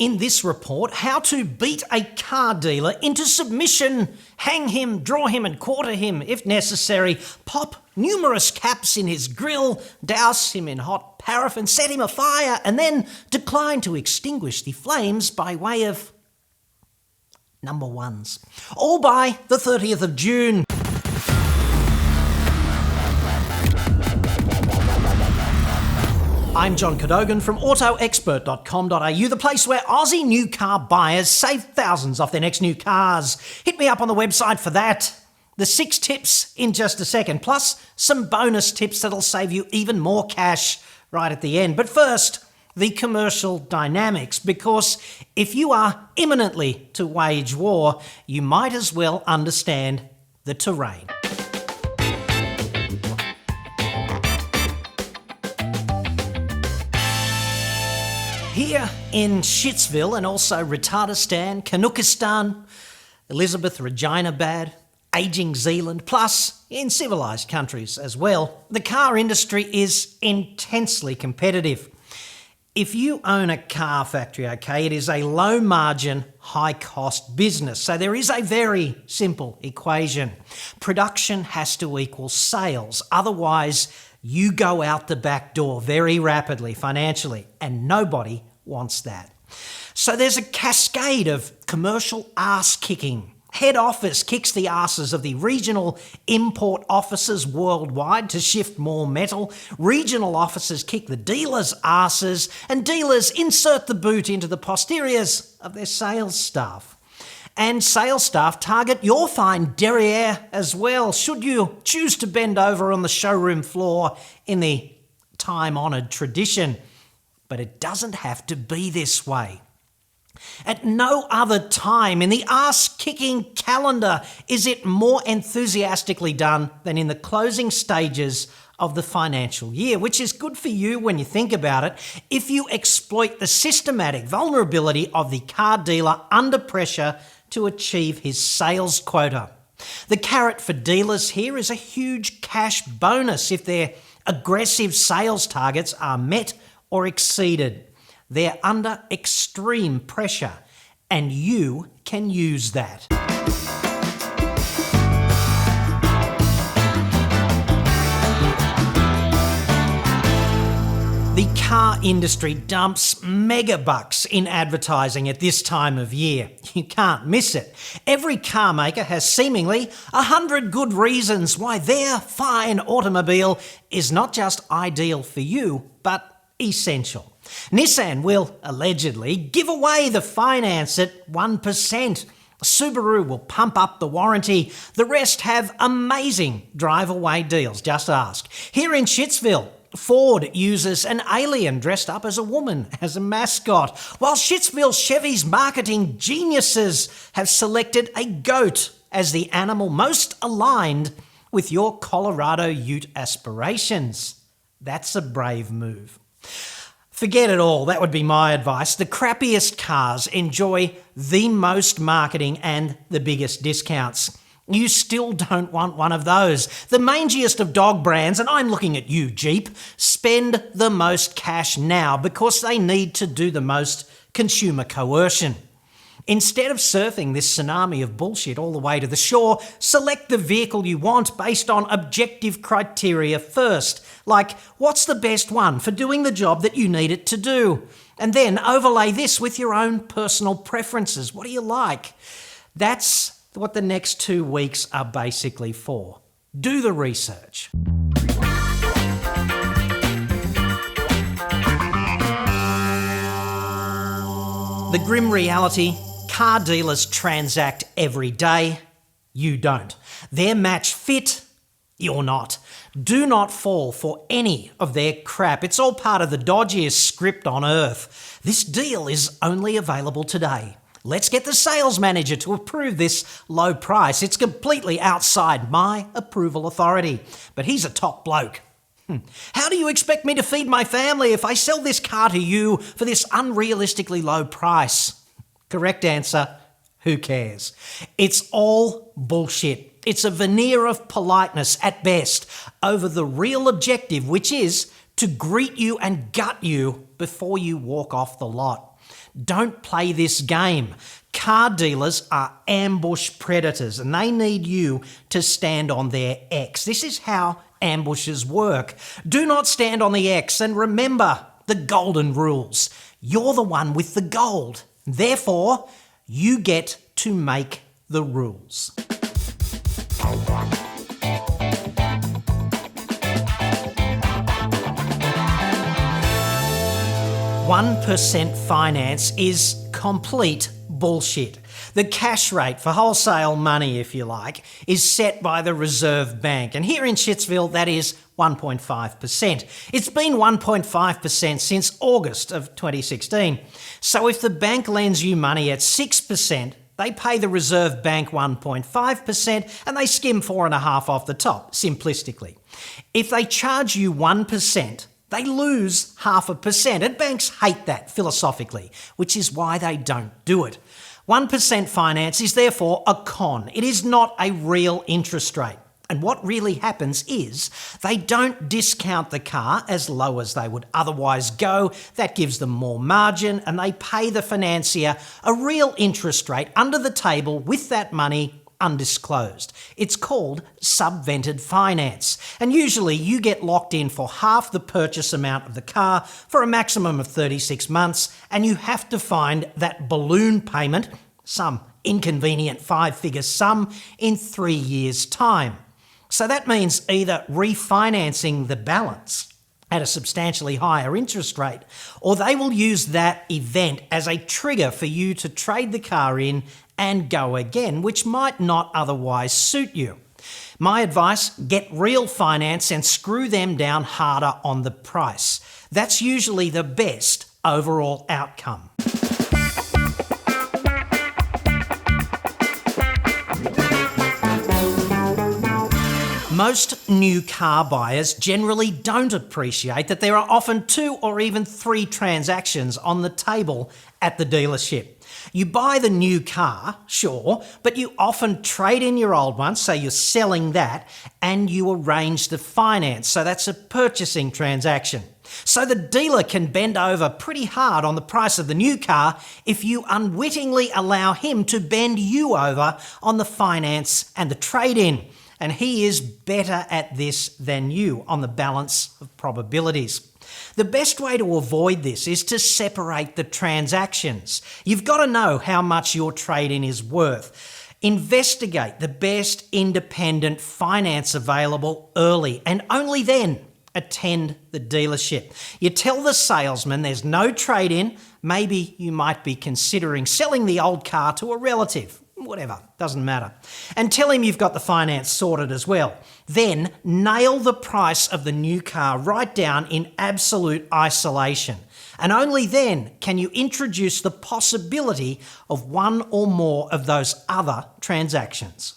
In this report, how to beat a car dealer into submission, hang him, draw him and quarter him if necessary, pop numerous caps in his grill, douse him in hot paraffin, set him afire, and then decline to extinguish the flames by way of number ones. All by the 30th of June. I'm John Cadogan from autoexpert.com.au, the place where Aussie new car buyers save thousands off their next new cars. Hit me up on the website for that. The 6 tips in just a second, plus some bonus tips that'll save you even more cash right at the end. But first, the commercial dynamics, because if you are imminently to wage war, you might as well understand the terrain. Here in Shitsville and also Retardistan, Canuckistan, Elizabeth Regina Bad, ageing Zealand, plus in civilised countries as well, the car industry is intensely competitive. If you own a car factory, okay, it is a low-margin, high-cost business. So there is a very simple equation. Production has to equal sales. Otherwise, you go out the back door very rapidly financially, and nobody wants that. So there's a cascade of commercial ass-kicking. Head office kicks the asses of the regional import offices worldwide to shift more metal. Regional offices kick the dealers' asses, and dealers insert the boot into the posteriors of their sales staff. And sales staff target your fine derriere as well, should you choose to bend over on the showroom floor in the time-honoured tradition. But it doesn't have to be this way. At no other time in the ass-kicking calendar is it more enthusiastically done than in the closing stages of the financial year, which is good for you when you think about it, if you exploit the systematic vulnerability of the car dealer under pressure to achieve his sales quota. The carrot for dealers here is a huge cash bonus if their aggressive sales targets are met or exceeded. They're under extreme pressure, and you can use that. The car industry dumps mega bucks in advertising at this time of year. You can't miss it. Every car maker has seemingly 100 good reasons why their fine automobile is not just ideal for you, but essential. Nissan will allegedly give away the finance at 1%. Subaru will pump up the warranty. The rest have amazing drive-away deals, just ask. Here in Shitsville, Ford uses an alien dressed up as a woman as a mascot, while Shitsville Chevy's marketing geniuses have selected a goat as the animal most aligned with your Colorado Ute aspirations. That's a brave move. Forget it all, that would be my advice. The crappiest cars enjoy the most marketing and the biggest discounts. You still don't want one of those. The mangiest of dog brands, and I'm looking at you, Jeep, spend the most cash now because they need to do the most consumer coercion. Instead of surfing this tsunami of bullshit all the way to the shore, select the vehicle you want based on objective criteria first, like what's the best one for doing the job that you need it to do? And then overlay this with your own personal preferences. What do you like? That's what the next 2 weeks are basically for. Do the research. The grim reality, car dealers transact every day. You don't. They're match fit. You're not. Do not fall for any of their crap. It's all part of the dodgiest script on earth. This deal is only available today. Let's get the sales manager to approve this low price. It's completely outside my approval authority, but he's a top bloke. How do you expect me to feed my family if I sell this car to you for this unrealistically low price? Correct answer, who cares? It's all bullshit. It's a veneer of politeness at best over the real objective, which is to greet you and gut you before you walk off the lot. Don't play this game. Car dealers are ambush predators and they need you to stand on their X. This is how ambushes work. Do not stand on the X, and remember the golden rules. You're the one with the gold. Therefore, you get to make the rules. 1% finance is complete bullshit. The cash rate for wholesale money, if you like, is set by the Reserve Bank. And here in Shitsville, that is 1.5%. It's been 1.5% since August of 2016. So if the bank lends you money at 6%, they pay the Reserve Bank 1.5% and they skim 4.5% off the top, simplistically. If they charge you 1%, they lose 0.5%, and banks hate that philosophically, which is why they don't do it. 1% finance is therefore a con. It is not a real interest rate. And what really happens is they don't discount the car as low as they would otherwise go. That gives them more margin, and they pay the financier a real interest rate under the table with that money undisclosed. It's called subvented finance, and usually you get locked in for half the purchase amount of the car for a maximum of 36 months, and you have to find that balloon payment, some inconvenient 5-figure sum, in 3 years' time. So that means either refinancing the balance at a substantially higher interest rate, or they will use that event as a trigger for you to trade the car in and go again, which might not otherwise suit you. My advice, get real finance and screw them down harder on the price. That's usually the best overall outcome. Most new car buyers generally don't appreciate that there are often 2 or even 3 transactions on the table at the dealership. You buy the new car, sure, but you often trade in your old one, so you're selling that, and you arrange the finance, so that's a purchasing transaction. So the dealer can bend over pretty hard on the price of the new car if you unwittingly allow him to bend you over on the finance and the trade-in. And he is better at this than you on the balance of probabilities. The best way to avoid this is to separate the transactions. You've got to know how much your trade-in is worth. Investigate the best independent finance available early, and only then attend the dealership. You tell the salesman there's no trade-in. Maybe you might be considering selling the old car to a relative. Whatever, doesn't matter. And tell him you've got the finance sorted as well. Then nail the price of the new car right down in absolute isolation. And only then can you introduce the possibility of one or more of those other transactions.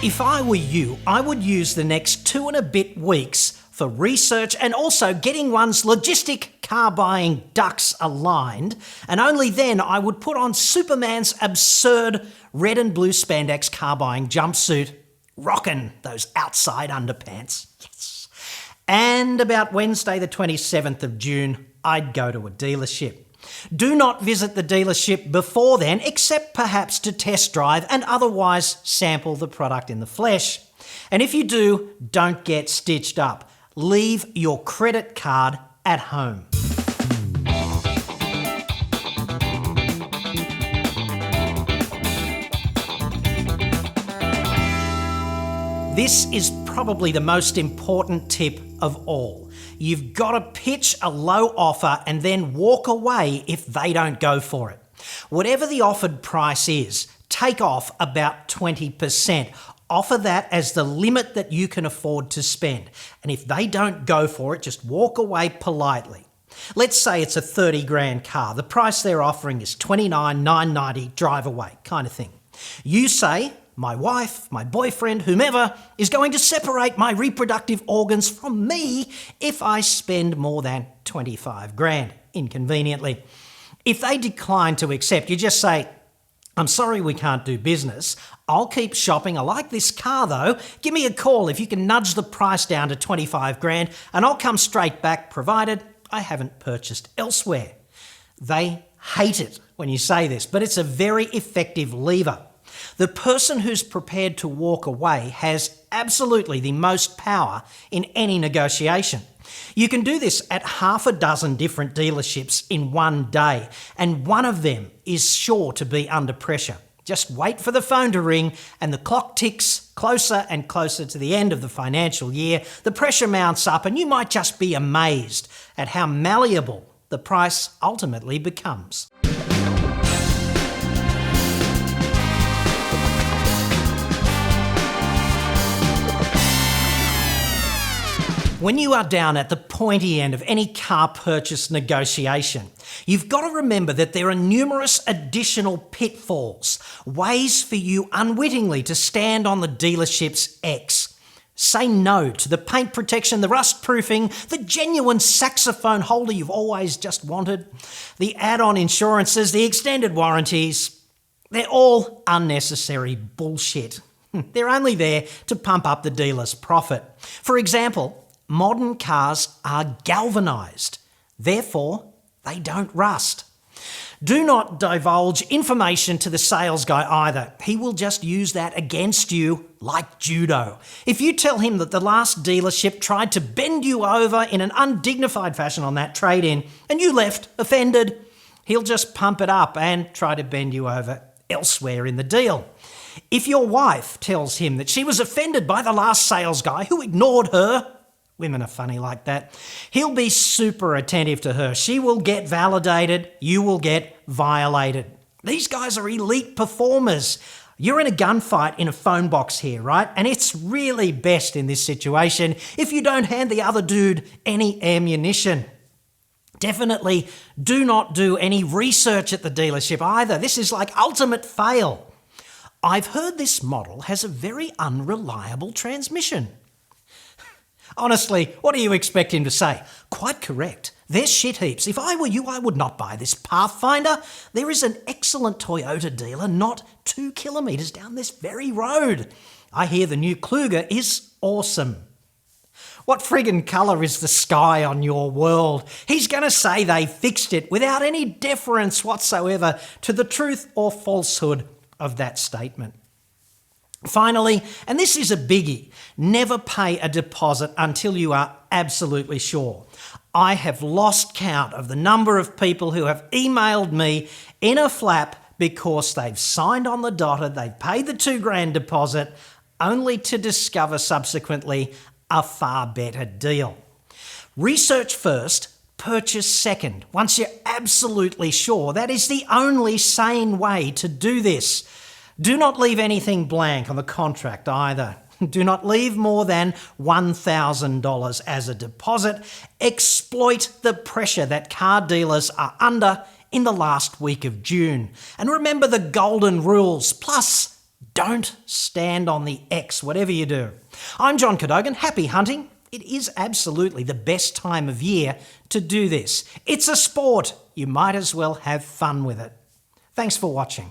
If I were you, I would use the next 2 and a bit weeks for research and also getting one's logistic car buying ducks aligned, and only then I would put on Superman's absurd red and blue spandex car buying jumpsuit, rockin' those outside underpants. Yes. And about Wednesday the 27th of June, I'd go to a dealership. Do not visit the dealership before then, except perhaps to test drive and otherwise sample the product in the flesh. And if you do, don't get stitched up. Leave your credit card at home. This is probably the most important tip of all. You've got to pitch a low offer and then walk away if they don't go for it. Whatever the offered price is, take off about 20%. Offer that as the limit that you can afford to spend. And if they don't go for it, just walk away politely. Let's say it's a 30 grand car. The price they're offering is $29,990, drive away kind of thing. You say, my wife, my boyfriend, whomever is going to separate my reproductive organs from me if I spend more than 25 grand, inconveniently. If they decline to accept, you just say, I'm sorry we can't do business. I'll keep shopping. I like this car though. Give me a call if you can nudge the price down to 25 grand and I'll come straight back, provided I haven't purchased elsewhere. They hate it when you say this, but it's a very effective lever. The person who's prepared to walk away has absolutely the most power in any negotiation. You can do this at half a dozen different dealerships in one day, and one of them is sure to be under pressure. Just wait for the phone to ring and the clock ticks closer and closer to the end of the financial year. The pressure mounts up and you might just be amazed at how malleable the price ultimately becomes. When you are down at the pointy end of any car purchase negotiation, you've got to remember that there are numerous additional pitfalls, ways for you unwittingly to stand on the dealership's X. Say no to the paint protection, the rust proofing, the genuine saxophone holder you've always just wanted, the add-on insurances, the extended warranties. They're all unnecessary bullshit. They're only there to pump up the dealer's profit. For example, modern cars are galvanised, therefore they don't rust. Do not divulge information to the sales guy either. He will just use that against you like judo. If you tell him that the last dealership tried to bend you over in an undignified fashion on that trade-in and you left offended, he'll just pump it up and try to bend you over elsewhere in the deal. If your wife tells him that she was offended by the last sales guy who ignored her, women are funny like that, he'll be super attentive to her. She will get validated, you will get violated. These guys are elite performers. You're in a gunfight in a phone box here, right? And it's really best in this situation if you don't hand the other dude any ammunition. Definitely do not do any research at the dealership either. This is like ultimate fail. I've heard this model has a very unreliable transmission. Honestly, what do you expect him to say? Quite correct. They're shit heaps. If I were you, I would not buy this Pathfinder. There is an excellent Toyota dealer not 2 kilometres down this very road. I hear the new Kluger is awesome. What friggin' colour is the sky on your world? He's going to say they fixed it without any deference whatsoever to the truth or falsehood of that statement. Finally, and this is a biggie, never pay a deposit until you are absolutely sure. I have lost count of the number of people who have emailed me in a flap because they've signed on the dotted, they've paid the $2,000 deposit, only to discover subsequently a far better deal. Research first, purchase second. Once you're absolutely sure, that is the only sane way to do this. Do not leave anything blank on the contract either. Do not leave more than $1,000 as a deposit. Exploit the pressure that car dealers are under in the last week of June. And remember the golden rules. Plus, don't stand on the X, whatever you do. I'm John Cadogan. Happy hunting. It is absolutely the best time of year to do this. It's a sport. You might as well have fun with it. Thanks for watching.